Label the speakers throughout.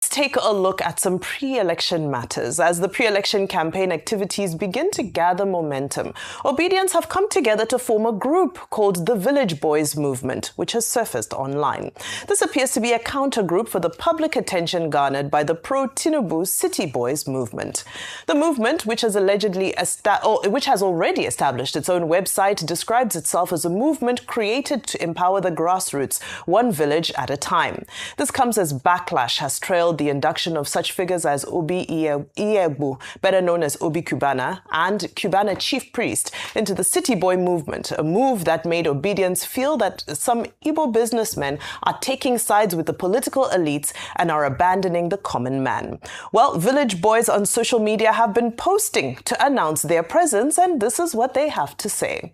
Speaker 1: Take a look at some pre-election matters. As the pre-election campaign activities begin to gather momentum, Obedience have come together to form a group called the Village Boys Movement, which has surfaced online. This appears to be a counter-group for the public attention garnered by the pro-Tinubu City Boys movement. The movement, which has already established its own website, describes itself as a movement created to empower the grassroots, one village at a time. This comes as backlash has trailed the induction of such figures as Obi Iegbu, better known as Obi Cubana, and Cubana chief priest into the City Boy movement, a move that made Obedience feel that some Igbo businessmen are taking sides with the political elites and are abandoning the common man. Well, village boys on social media have been posting to announce their presence, and this is what they have to say.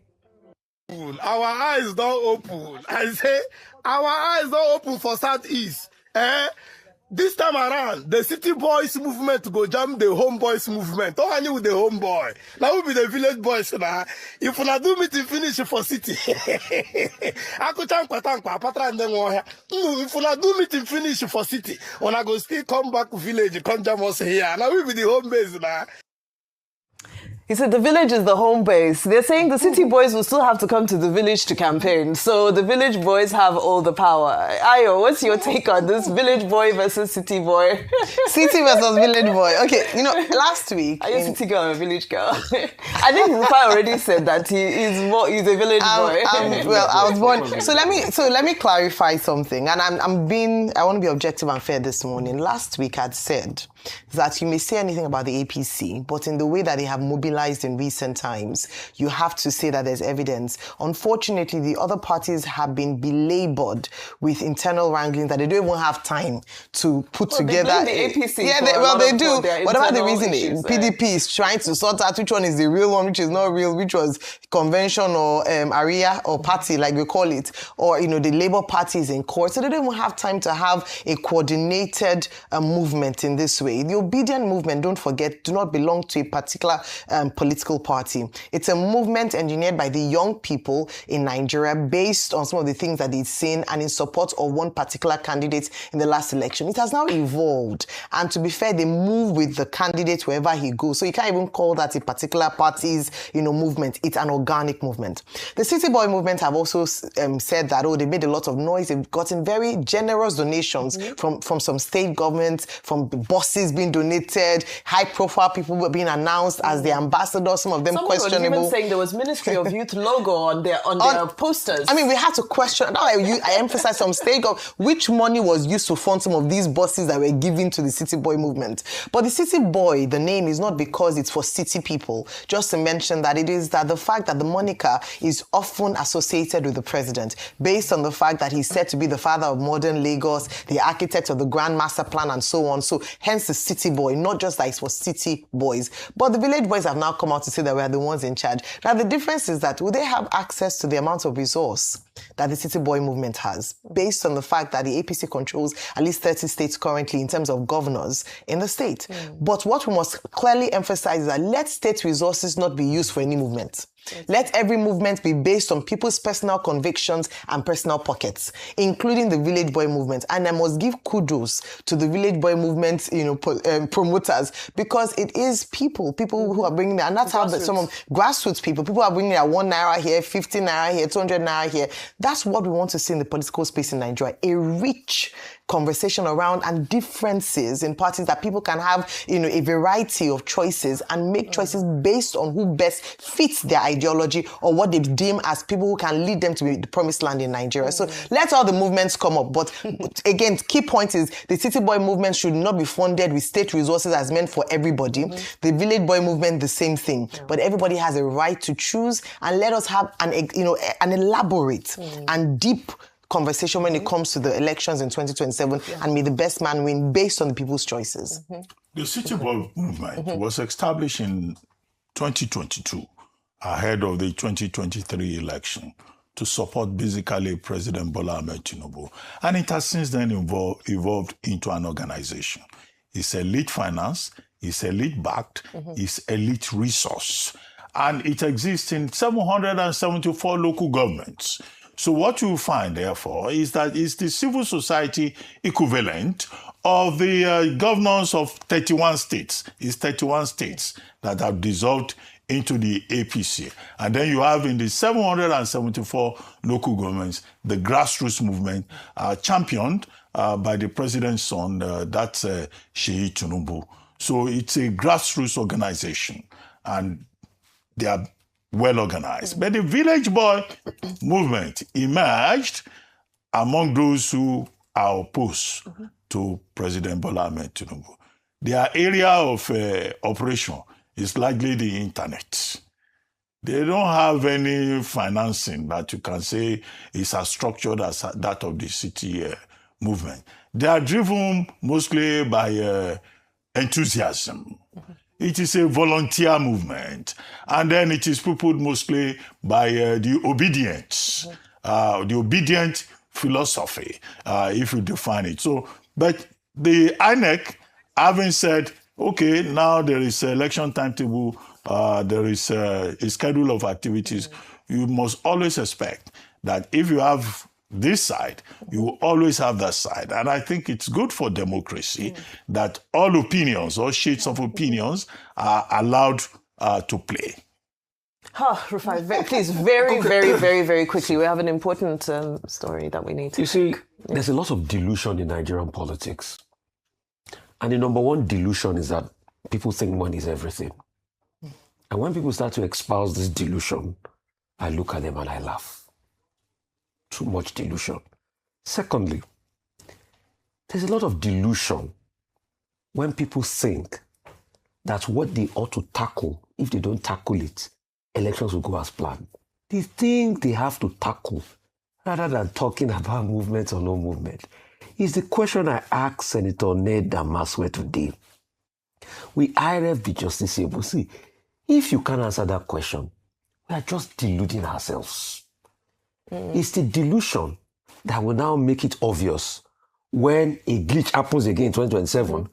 Speaker 2: Our eyes don't open. I say, our eyes don't open for Southeast. This time around, the City Boys movement go jam the Homeboys movement. Don't hang with the Homeboy. Now we be the Village Boys now. If we do meeting finish for City, I could tank patra and then if we do meeting finish for City, when I go still come back to village, come jam us here. Now we be the home base now.
Speaker 1: He said the village is the home base. They're saying the City Boys will still have to come to the village to campaign. So the Village Boys have all the power. Ayo, what's your take on this Village Boy versus City Boy?
Speaker 3: City versus Village Boy. Okay, last week...
Speaker 1: Are you a city girl or a village girl? I think Rufai already said that he's a village boy.
Speaker 3: Well, I was born... So let me clarify something. And I want to be objective and fair this morning. Last week I'd said that you may say anything about the APC, but in the way that they have mobilized in recent times, you have to say that there's evidence. Unfortunately, the other parties have been belabored with internal wrangling that they don't even have time to put together.
Speaker 1: They blame the APC.
Speaker 3: Yeah, they do. Whatever the reason is, PDP is trying to sort out which one is the real one, which is not real, which was convention or area or party, like we call it, or the Labour Party is in court, so they don't even have time to have a coordinated movement in this way. The Obedient movement, don't forget, do not belong to a particular political party. It's a movement engineered by the young people in Nigeria based on some of the things that they've seen and in support of one particular candidate in the last election. It has now evolved. And to be fair, they move with the candidate wherever he goes. So you can't even call that a particular party's, movement. It's an organic movement. The City Boy movement have also said that, they made a lot of noise. They've gotten very generous donations from some state governments, from bosses being donated, high-profile people being announced as the ambassadors, some of them questionable.
Speaker 1: Someone was even saying there was Ministry of Youth logo on their posters.
Speaker 3: I mean, we had to question. Now I emphasize some state government, which money was used to fund some of these buses that were given to the City Boy movement. But the City Boy, the name is not because it's for city people. Just to mention that it is that the fact that the moniker is often associated with the president, based on the fact that he's said to be the father of modern Lagos, the architect of the Grand Master Plan, and so on. So hence the City Boy, not just that it's for city boys. But the Village Boys have now come out to say that we are the ones in charge. Now, the difference is that will they have access to the amount of resource that the City Boy movement has, based on the fact that the APC controls at least 30 states currently in terms of governors in the state. But what we must clearly emphasize is that let state resources not be used for any movement. Let every movement be based on people's personal convictions and personal pockets, including the Village Boy movement. And I must give kudos to the Village Boy movement, promoters, because it is people who are bringing that, and that's how some of grassroots people are bringing that 1 naira here, 50 naira here, 200 naira here. That's what we want to see in the political space in Nigeria: a rich conversation around and differences in parties, that people can have, a variety of choices and make choices based on who best fits their ideology or what they deem as people who can lead them to the promised land in Nigeria. So let all the movements come up. But again, key point is the City Boy movement should not be funded with state resources as meant for everybody. The Village Boy movement, the same thing. But everybody has a right to choose, and let us have an elaborate and deep conversation when it comes to the elections in 2027, and may the best man win based on the people's choices.
Speaker 4: The City Boy movement was established in 2022 ahead of the 2023 election to support basically President Bola Ahmed Tinubu, and it has since then evolved into an organization. It's elite finance, it's elite backed, it's elite resource, and it exists in 774 local governments. So what you find, therefore, is that it's the civil society equivalent of the governors of 31 states. It's 31 states that have dissolved into the APC. And then you have in the 774 local governments, the grassroots movement championed by the president's son, that's Sheyi Tinubu. So it's a grassroots organization, and they are well organized. But the village boy movement emerged among those who are opposed to President Bola Ahmed Tinubu. Their area of operation is largely the internet. They don't have any financing that you can say is as structured as that of the city movement. They are driven mostly by enthusiasm. It is a volunteer movement. And then it is peopled mostly by the obedience, the obedient philosophy, if you define it. So, but the INEC, having said, okay, now there is an election timetable, there is a schedule of activities, you must always expect that if you have this side, you will always have that side. And I think it's good for democracy that all opinions, all shades of opinions are allowed to play.
Speaker 1: Rufai, please, very quickly. We have an important story that we need to...
Speaker 5: You see, there's a lot of delusion in Nigerian politics. And the number one delusion is that people think money is everything. And when people start to espouse this delusion, I look at them and I laugh. Too much delusion. Secondly, there's a lot of delusion when people think that what they ought to tackle, if they don't tackle it, elections will go as planned. They think they have to tackle, rather than talking about movement or no movement, is the question I asked Senator Ned Damaswe today. Will IRF be justiciable? See, if you can't answer that question, we are just deluding ourselves. It's the delusion that will now make it obvious when a glitch happens again in 2027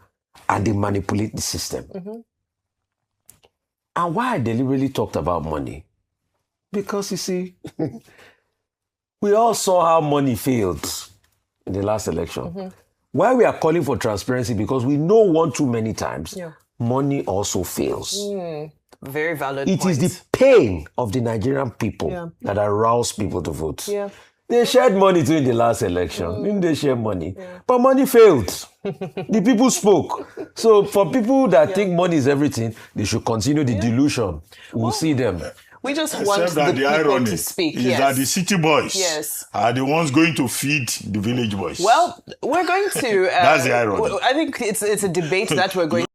Speaker 5: and they manipulate the system. And why I deliberately talked about money? Because, you see, we all saw how money failed in the last election. Why we are calling for transparency? Because we know one too many times, money also fails.
Speaker 1: Very valid
Speaker 5: It is the pain of the Nigerian people that aroused people to vote. They shared money during the last election. Didn't they share money? But money failed. The people spoke. So for people that think money is everything, they should continue the delusion. We'll see them.
Speaker 1: We just want the people
Speaker 4: irony
Speaker 1: to speak.
Speaker 4: Is that the city boys are the ones going to feed the village boys.
Speaker 1: Well, we're going to...
Speaker 4: That's the irony.
Speaker 1: I think it's a debate that we're going